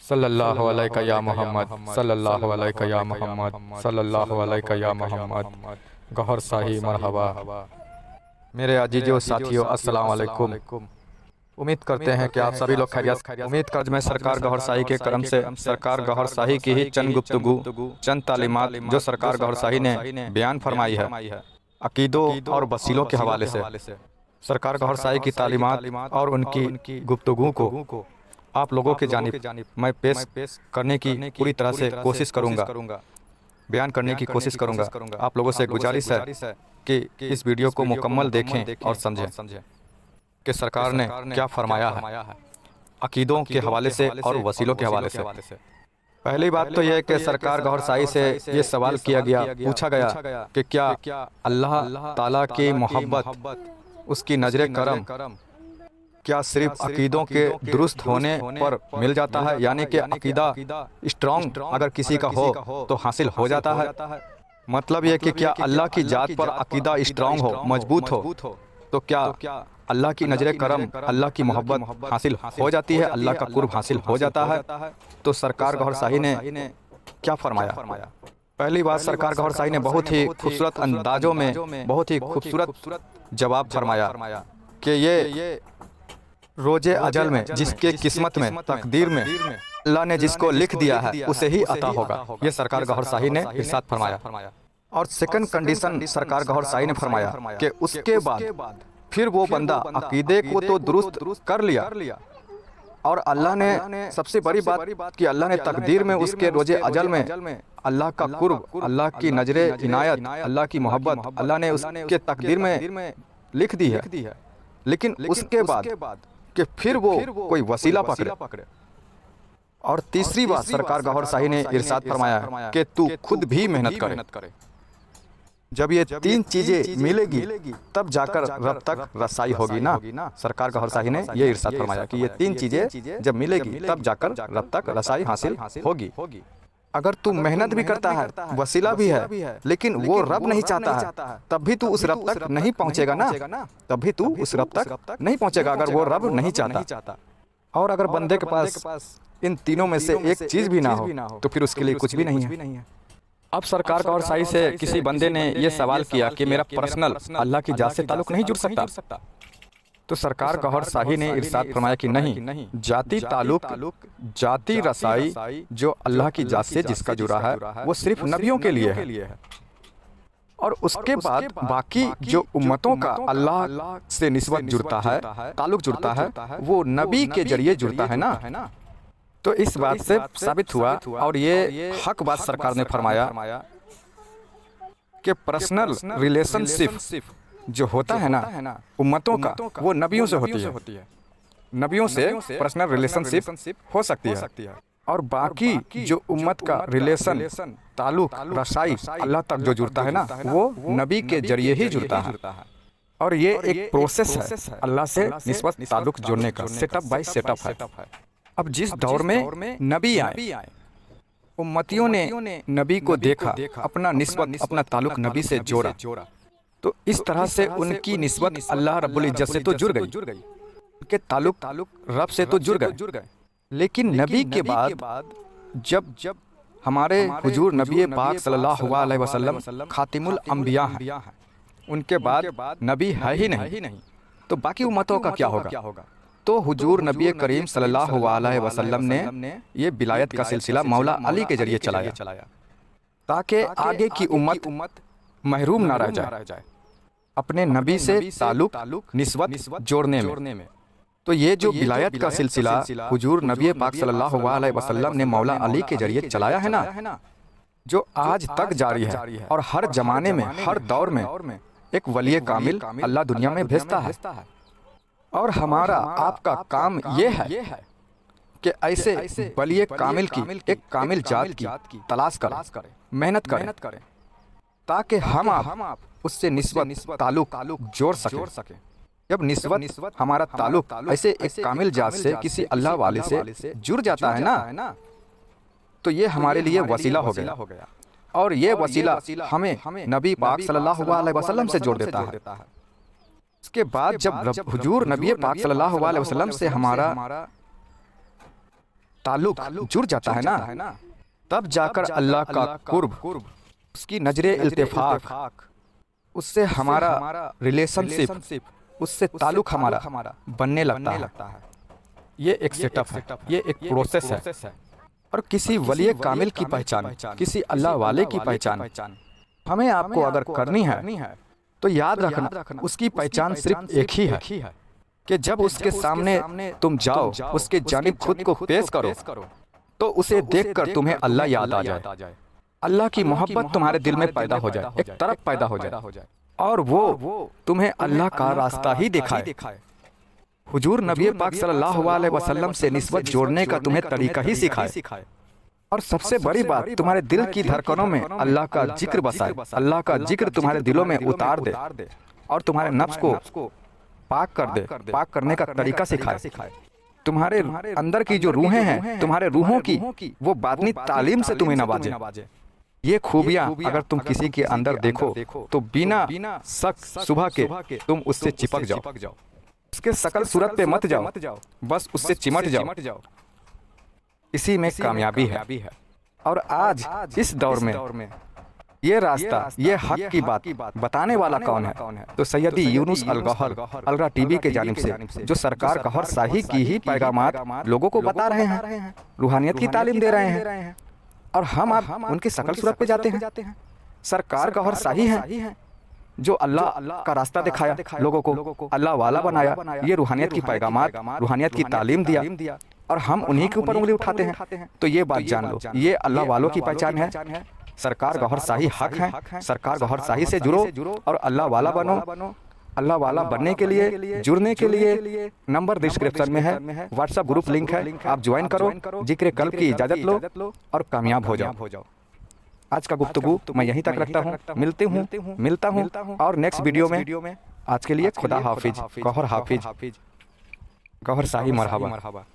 सल्लल्लाहु अलैका या मोहम्मद सल्लल्लाहु अलैका या मोहम्मद सल्लल्लाहु अलैका या मोहम्मद। गौहर शाही मरहबा। मेरे अजीजों साथियों, अस्सलाम वालेकुम। उम्मीद करते हैं कि आप सभी लोग खैरियत। उम्मीद कर मैं सरकार गौहर शाही के करम से सरकार गौहर शाही की ही चंद गुफ्तगू, चंद तालीमात जो सरकार गौहर शाही ने बयान फरमाई है अकीदों और वसीलों के हवाले से, सरकार गौहर शाही की तालीमात और उनकी गुफ्तगू को आप लोगों के जानिब मैं पेश करने की पूरी तरह से कोशिश करूंगा, बयान करने की कोशिश करूंगा। आप लोगों से गुजारिश है कि इस वीडियो को मुकम्मल देखें और समझें कि सरकार ने क्या फरमाया है अकीदों के हवाले से और वसीलों के हवाले से। पहली बात तो यह है कि सरकार गौहर शाही से ये सवाल किया गया, पूछा गया कि क्या अल्लाह ताला की मोहब्बत, उसकी नजर करम क्या सिर्फ अकीदों के दुरुस्त होने पर मिल जाता है, यानी कि अकीदा स्ट्रॉन्ग अगर किसी का हो तो हासिल हो जाता है। मतलब यह कि क्या अल्लाह की जात पर अकीदा स्ट्रॉन्ग हो, मजबूत हो, तो क्या अल्लाह की नजर करम, अल्लाह की मोहब्बत हासिल हो जाती है, अल्लाह का कुर्ब हासिल हो जाता है। तो सरकार गौहर शाही ने क्या फरमाया? पहली बात, सरकार गौहर शाही ने बहुत ही खूबसूरत अंदाजों में बहुत ही खूबसूरत जवाब फरमाया कि ये रोजे अजल में जिसके किस्मत में, तकदीर में अल्लाह ने जिसको लिख दिया है उसे ही अता होगा। ये सरकार गौहर शाही ने इरशाद फरमाया। और सेकंड कंडीशन सरकार गौहर शाही ने फरमाया कि उसके बाद फिर वो बंदा अकीदे को तो दुरुस्त कर लिया, और अल्लाह ने सबसे बड़ी बात कि अल्लाह ने तकदीर में उसके रोजे अजल में अल्लाह का कुर्ब, अल्लाह की नजरे इनायत, अल्लाह की मोहब्बत अल्लाह ने उसके तकदीर में लिख दी है। लेकिन उसके बाद कि फिर वो कोई वसीला पकड़े। और तीसरी बात सरकार गौहर शाही ने इरशाद फरमाया कि तू खुद भी मेहनत करे। जब ये तीन चीजें मिलेगी तब जाकर रब तक रसाई होगी ना। सरकार गौहर शाही ने ये इरशाद फरमाया कि ये तीन चीजें जब मिलेगी तब जाकर रब तक रसाई हासिल होगी। अगर तू मेहनत भी करता है, वसीला भी है, लेकिन वो रब नहीं चाहता है, तब भी तू उस रब तक नहीं पहुंचेगा ना। तब भी तू उस रब तक नहीं पहुंचेगा अगर वो रब नहीं चाहता। और अगर बंदे के पास इन तीनों में से एक चीज भी ना हो तो फिर उसके लिए कुछ भी नहीं है। अब सरकार गौहर शाही से किसी बंदे ने यह सवाल किया कि मेरा पर्सनल अल्लाह की जात से ताल्लुक नहीं जुड़ सकता, तो सरकार गौहर शाही ने इरशाद फरमाया कि नहीं, जाती ताल्लुक, जाती रसाई जो अल्लाह की जात से जिसका जुड़ा है वो सिर्फ नबियों के लिए है। और उसके बाद बाकी जो उम्मतों का अल्लाह से निस्बत जुड़ता है, ताल्लुक जुड़ता है, वो नबी के जरिए जुड़ता है ना। तो इस बात से साबित हुआ, और ये हक बात सरकार ने फरमाया कि पर्सनल रिलेशनशिप जो होता है ना उम्मतों का, वो नबियों से होती है। नबियों से पर्सनल रिलेशनशिप हो सकती है। और बाकी जो उम्मत का रिलेशन, ताल्लुक, रसाई अल्लाह तक जो जुड़ता है ना, वो नबी के जरिए ही जुड़ता है। और ये एक प्रोसेस है अल्लाह से निस्बत ताल्लुक जोड़ने का, सेटअप बाय सेटअप है। अब जिस दौर में नबी आए, उम्मतियों ने नबी को देखा, अपना निस्बत, अपना ताल्लुक नबी से जोड़ा, तो इस तरह से उनकी निस्बत अल्लाह रब्बुल इज्जत से तो जुड़ गई, उनके ताल्लुक रब से तो जुड़ गए। लेकिन नबी के बाद जब हमारे हुजूर नबी पाक सल्लल्लाहु अलैहि वसल्लम खातिमुल अंबिया हैं, उनके बाद नबी है ही नहीं, तो बाकी उम्मतों का क्या होगा? तो हुजूर नबी करीम सल्लल्लाहु अलैहि वसल्लम ने ये विलायत का सिलसिला मौला अली के जरिए चलाया, ताकि आगे की उम्मत महरूम ना रह जाए अपने नबी से ताल्लुक, निस्बत जोड़ने में। तो ये जो विलायत का सिलसिला हुजूर नबी पाक सल्लल्लाहु अलैहि वसल्लम ने मौला अली के जरिए चलाया है ना, जो आज तक जारी है। और हर जमाने में, हर दौर में एक वली कामिल अल्लाह दुनिया में भेजता है। और हमारा आपका काम ये है कि ऐसे वली कामिल की, एक कामिल जात की तलाश करें, मेहनत करें, ताकि हम आप उससे निस्बत, ताल्लुक जोड़ सके। जब निस्बत, हमारा ताल्लुक ऐसे एक कामिल जात से, किसी अल्लाह वाले से जुड़ जाता है ना, तो ये हमारे लिए वसीला हो गया। और ये वसीला हमें नबी पाक सल्लल्लाहु अलैहि वसल्लम से जोड़ देता है। उसके बाद जब हुजूर नबी पाक सल्लल्लाहु अलैहि वसल्लम से हमारा ताल्लुक जुड़ जाता है ना, तब जाकर अल्लाह का कुर्ब, उसकी नजरे इल्तिफाक, उससे हमारा रिलेशनशिप, उससे ताल्लुक हमारा बनने लगता है। ये एक सेटअप है, ये एक प्रोसेस है। और किसी वली कामिल की पहचान, किसी अल्लाह वाले की पहचान हमें आपको अगर करनी है तो याद रखना, उसकी पहचान सिर्फ एक ही है कि जब उसके सामने तुम जाओ, उसके जानिब खुद को पेश करो, तो उसे देखकर तुम्हें अल्लाह याद आ जाए, अल्लाह की मोहब्बत तुम्हारे दिल में पैदा हो जाए, एक तरफ पैदा हो जाए, और वो तुम्हें अल्लाह का रास्ता ही दिखाए। हुजूर नबी पाक सल्लल्लाहु अलैहि वसल्लम से निस्बत जोड़ने का तुम्हें तरीका ही सिखाए। और सबसे बड़ी बात, तुम्हारे दिल की धड़कनों में अल्लाह का जिक्र बसाए, अल्लाह का जिक्र तुम्हारे दिलों में उतार दे और तुम्हारे नफ्स को पाक कर दे, पाक करने का तरीका सिखाए। तुम्हारे अंदर की जो रूहें हैं, तुम्हारे रूहों की वो बातनी तालीम से तुम्हें नवाजे। ये खूबियां अगर तुम किसी के अंदर देखो तो बिना शक सुबह के तुम उससे चिपक जाओ, उसके शकल सूरत पे मत जाओ, बस उससे चिमट जाओ। इसी में कामयाबी है। और आज इस दौर में ये रास्ता, ये हक की बात बताने वाला कौन है? तो सैयदी यूनुस अल गौहर अलरा टीवी के जानिब से, जो सरकार गौहर शाही की ही पैगामात लोगों को बता रहे हैं, रूहानियत की तालीम दे रहे हैं, और हम अब उनकी शकल सूरत पे जाते हैं। सरकार गौहर शाही है जो अल्लाह का रास्ता दिखाया लोगों को, अल्लाह वाला बनाया, ये रूहानियत की पैगामात, रूहानियत की तालीम दिया, और हम उन्हीं के ऊपर उंगली उठाते हैं। तो ये बात जान लो, ये अल्लाह वालों की पहचान है। सरकार गौहर शाही हक है, सरकार गौहर शाही से जुड़ो और अल्लाह वाला बनो। अल्लाह वाला बनने के लिए, जुड़ने के लिए नंबर डिस्क्रिप्शन में है, व्हाट्सएप ग्रुप लिंक है, आप ज्वाइन करो, जिक्र कल्ब की इजाजत लो और कामयाब हो जाओ। आज का गुफ्तगू मैं यहीं तक रखता हूँ, मिलता हूँ और नेक्स्ट वीडियो में। आज के लिए खुदा हाफिज, गौहर हाफिज, गौहर शाही मरहबा।